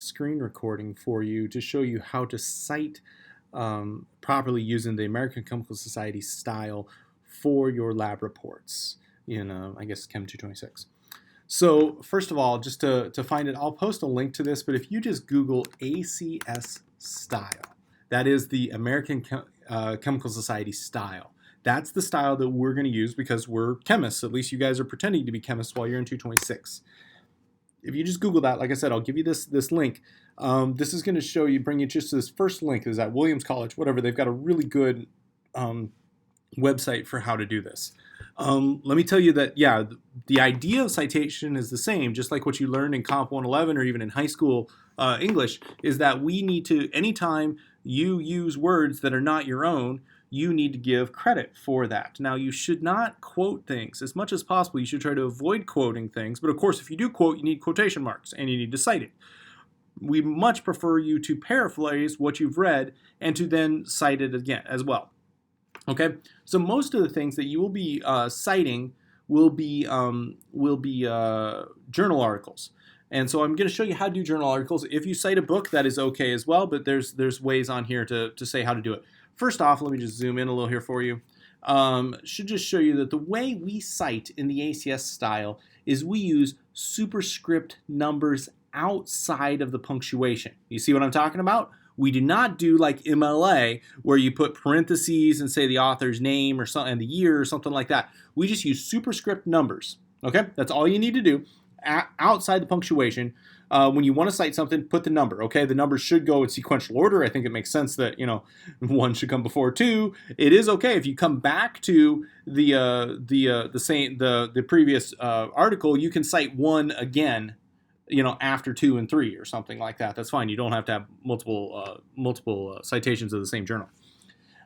screen recording for you to show you how to cite properly using the American Chemical Society style for your lab reports in, I guess, Chem 226. So first of all, just to find it, I'll post a link to this, but if you just Google ACS style, that is the American Chemical Society style. That's the style that we're going to use because we're chemists. At least you guys are pretending to be chemists while you're in 226. If you just Google that, like I said, I'll give you this link. This is going to show you, bring you just to this first link. Is at Williams College, whatever. They've got a really good website for how to do this. Let me tell you that, yeah, the idea of citation is the same, just like what you learned in Comp 111 or even in high school English, is that we need to, anytime you use words that are not your own, you need to give credit for that. Now, you should not quote things. As much as possible, you should try to avoid quoting things. But of course, if you do quote, you need quotation marks and you need to cite it. We much prefer you to paraphrase what you've read and to then cite it again as well. Okay, so most of the things that you will be citing will be journal articles. And so I'm going to show you how to do journal articles. If you cite a book, that is okay as well, but there's ways on here to say how to do it. First off, let me just zoom in a little here for you. Should just show you that the way we cite in the ACS style is we use superscript numbers outside of the punctuation. You see what I'm talking about? We do not do like MLA where you put parentheses and say the author's name or something and the year or something like that. We just use superscript numbers. Okay, that's all you need to do outside the punctuation. When you want to cite something, put the number. Okay, the numbers should go in sequential order. I think it makes sense that one should come before two. It is okay if you come back to the previous article. You can cite one again, after 2 and 3 or something like that. That's fine. You don't have to have multiple citations of the same journal.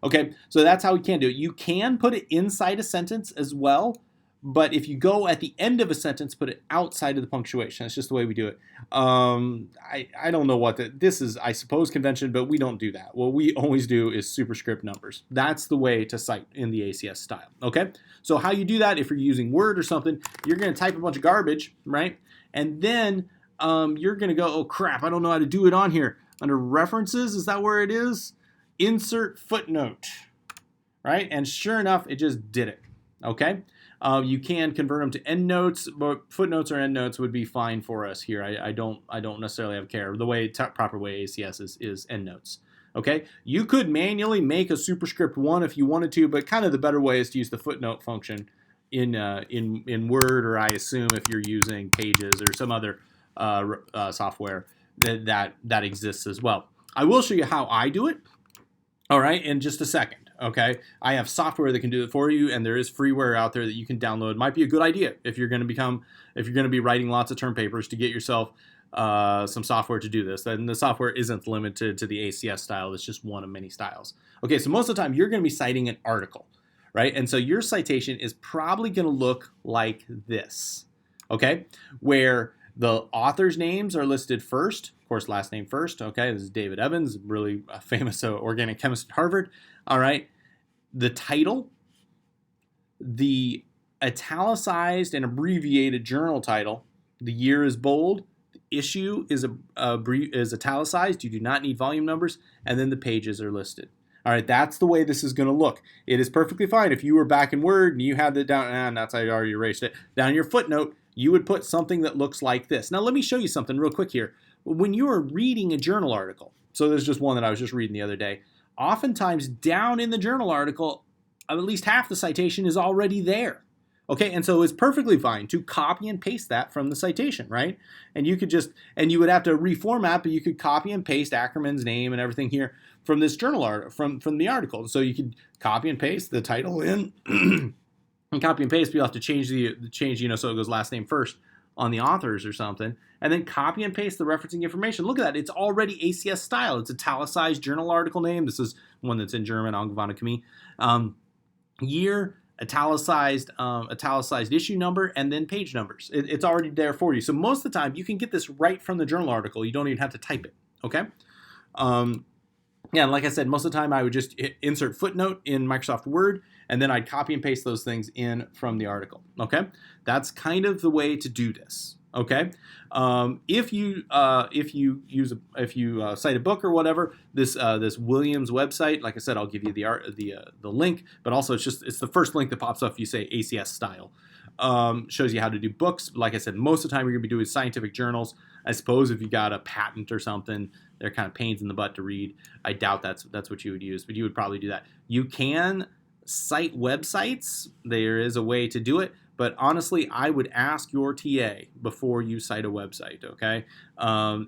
Okay, so that's how we can do it. You can put it inside a sentence as well, but if you go at the end of a sentence, put it outside of the punctuation. That's just the way we do it. I don't know what this is, I suppose, convention, but we don't do that. What we always do is superscript numbers. That's the way to cite in the ACS style. Okay, so how you do that, if you're using Word or something, you're going to type a bunch of garbage, right? And then you're going to go, oh crap, I don't know how to do it on here. Under references, is that where it is? Insert footnote, right? And sure enough, it just did it, okay? You can convert them to endnotes, but footnotes or endnotes would be fine for us here. I don't necessarily have care. The proper way ACS is endnotes. Okay, you could manually make a superscript 1 if you wanted to, but kind of the better way is to use the footnote function in Word, or I assume if you're using Pages or some other software that exists as well. I will show you how I do it. All right, in just a second. Okay, I have software that can do it for you, and there is freeware out there that you can download. Might be a good idea if you're going to be writing lots of term papers to get yourself some software to do this. Then the software isn't limited to the ACS style. It's just one of many styles. Okay, so most of the time you're going to be citing an article, right? And so your citation is probably going to look like this. Okay, where the author's names are listed first, of course, last name first. Okay, this is David Evans, really famous organic chemist at Harvard. All right, the title, the italicized and abbreviated journal title, the year is bold, the issue is italicized. You do not need volume numbers, and then the pages are listed. All right, that's the way this is going to look. It is perfectly fine if you were back in Word and you had that down, and that's how you already erased it. Down in your footnote, you would put something that looks like this. Now, let me show you something real quick here. When you are reading a journal article, so there's just one that I was just reading the other day, oftentimes down in the journal article, at least half the citation is already there. Okay, and so it's perfectly fine to copy and paste that from the citation, right? And you would have to reformat, but you could copy and paste Ackerman's name and everything here from this journal article, from the article. So you could copy and paste the title in, and copy and paste, but you'll have to change so it goes last name first on the authors or something, and then copy and paste the referencing information. Look at that, it's already ACS style. It's italicized journal article name. This is one that's in German, Angewandte Chemie. Year, italicized issue number, and then page numbers. It's already there for you. So most of the time, you can get this right from the journal article. You don't even have to type it, okay? Yeah, and like I said, most of the time I would just insert footnote in Microsoft Word, and then I'd copy and paste those things in from the article, okay? That's kind of the way to do this, Okay, if you cite a book or whatever, this Williams website, like I said, I'll give you the link, but also it's the first link that pops up if you say ACS style. Shows you how to do books. Like I said, most of the time you're gonna be doing scientific journals. I suppose if you got a patent or something, they're kind of pains in the butt to read. I doubt that's what you would use, but you would probably do that. You can cite websites. There is a way to do it. But honestly, I would ask your TA before you cite a website, okay?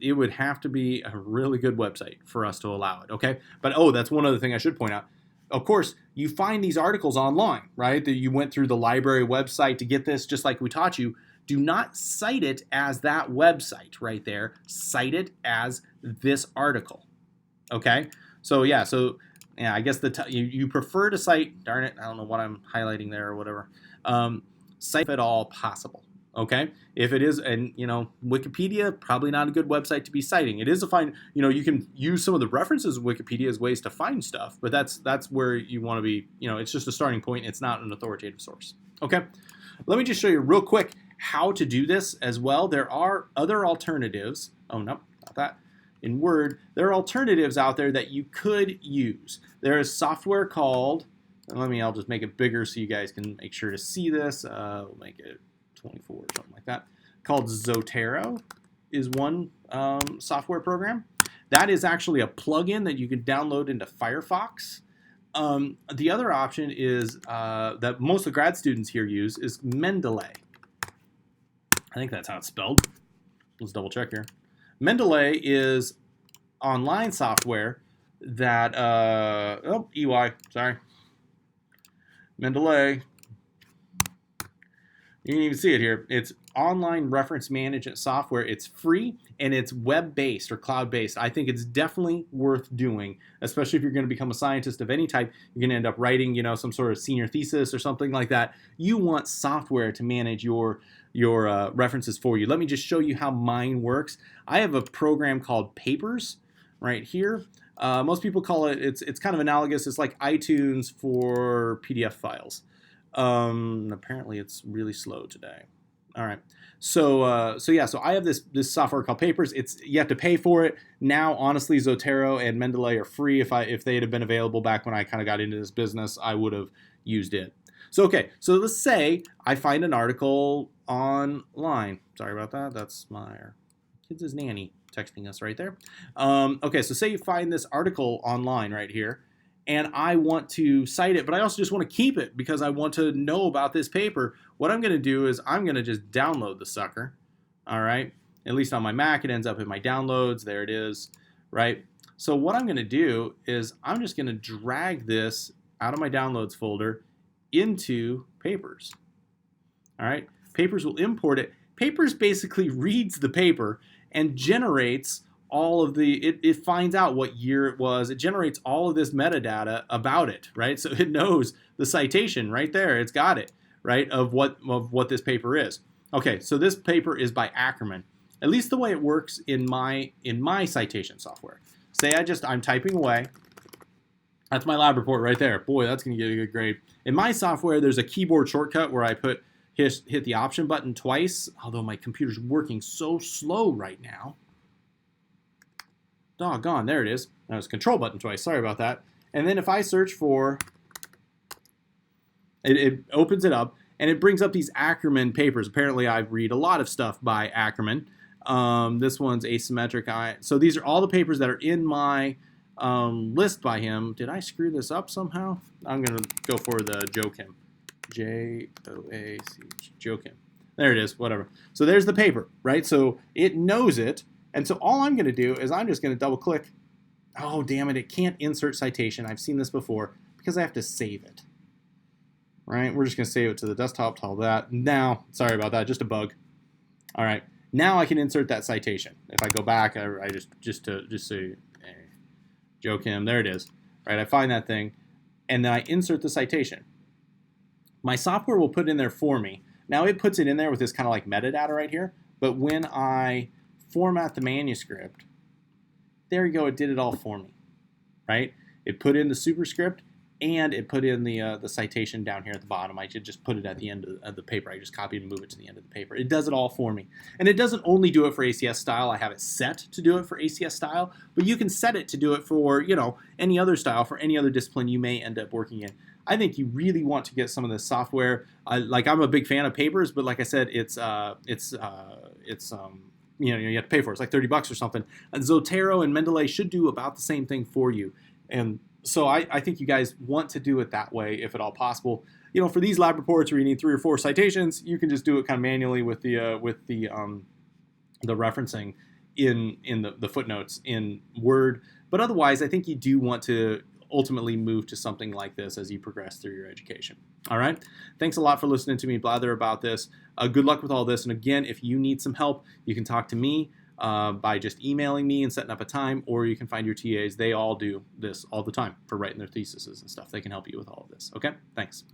It would have to be a really good website for us to allow it, okay? But, that's one other thing I should point out. Of course, you find these articles online, right? That you went through the library website to get this, just like we taught you. Do not cite it as that website right there. Cite it as this article, okay? So, yeah, I guess you prefer to cite, darn it, I don't know what I'm highlighting there or whatever. Cite if at all possible, okay? If it is, and Wikipedia, probably not a good website to be citing. It is a fine, you can use some of the references of Wikipedia as ways to find stuff, but that's where you want to be, it's just a starting point. It's not an authoritative source, okay? Let me just show you real quick how to do this as well. There are other alternatives. Oh, no, not that. In Word, there are alternatives out there that you could use. There is software called, I'll just make it bigger so you guys can make sure to see this. We'll make it 24 or something like that. Called Zotero is one software program. That is actually a plugin that you can download into Firefox. The other option is that most of the grad students here use is Mendeley. I think that's how it's spelled. Let's double check here. Mendeley is online software that, EY, sorry. Mendeley, you can even see it here. It's online reference management software. It's free and it's web-based or cloud-based. I think it's definitely worth doing, especially if you're going to become a scientist of any type. You're going to end up writing, some sort of senior thesis or something like that. You want software to manage your references for you. Let me just show you how mine works. I have a program called Papers right here. Most people call it, it's kind of analogous. It's like iTunes for PDF files. Apparently it's really slow today. All right. So I have this software called Papers. You have to pay for it. Now, honestly, Zotero and Mendeley are free. If they had been available back when I kind of got into this business, I would have used it. So let's say I find an article online. Sorry about that. That's my kids' nanny texting us right there. So say you find this article online right here, and I want to cite it, but I also just want to keep it because I want to know about this paper. What I'm going to do is I'm going to just download the sucker, all right? At least on my Mac, it ends up in my downloads. There it is, right? So what I'm going to do is I'm just going to drag this out of my downloads folder into Papers, all right? Papers will import it. Papers basically reads the paper and generates all of it finds out what year it was. It generates all of this metadata about it, right? So it knows the citation right there. It's got it, right, of what this paper is. Okay, so this paper is by Ackerman. At least the way it works in my citation software. Say I'm typing away. That's my lab report right there. Boy, that's going to get a good grade. In my software, there's a keyboard shortcut where I hit the option button twice, although my computer's working so slow right now. Doggone, there it is. That was control button twice. Sorry about that. And then if I search for, it opens it up, and it brings up these Ackerman papers. Apparently, I read a lot of stuff by Ackerman. This one's asymmetric. So these are all the papers that are in my list by him. Did I screw this up somehow? I'm going to go for the Joachim. Joach, Joachim. There it is, whatever. So there's the paper, right? So it knows it. And so all I'm going to do is I'm just going to double click. Oh, damn it. It can't insert citation. I've seen this before because I have to save it. Right? We're just going to save it to the desktop, to all that. Now, sorry about that. Just a bug. All right. Now I can insert that citation. If I go back, I just say Joachim. There it is. Right? I find that thing. And then I insert the citation. My software will put it in there for me. Now it puts it in there with this kind of like metadata right here. But when I format the manuscript, there you go, it did it all for me, right? It put in the superscript, and it put in the citation down here at the bottom. I should just put it at the end of the paper. I just copy and move it to the end of the paper. It does it all for me. And it doesn't only do it for ACS style. I have it set to do it for ACS style, but you can set it to do it for, any other style, for any other discipline you may end up working in. I think you really want to get some of this software. I'm a big fan of papers, but like I said, you have to pay for it. It's like $30 or something. And Zotero and Mendeley should do about the same thing for you. And so I think you guys want to do it that way if at all possible. For these lab reports where you need 3 or 4 citations, you can just do it kind of manually with the referencing in the footnotes in Word. But otherwise, I think you do want to ultimately move to something like this as you progress through your education. All right. Thanks a lot for listening to me blather about this. Good luck with all this. And again, if you need some help, you can talk to me by just emailing me and setting up a time, or you can find your TAs. They all do this all the time for writing their theses and stuff. They can help you with all of this. Okay. Thanks.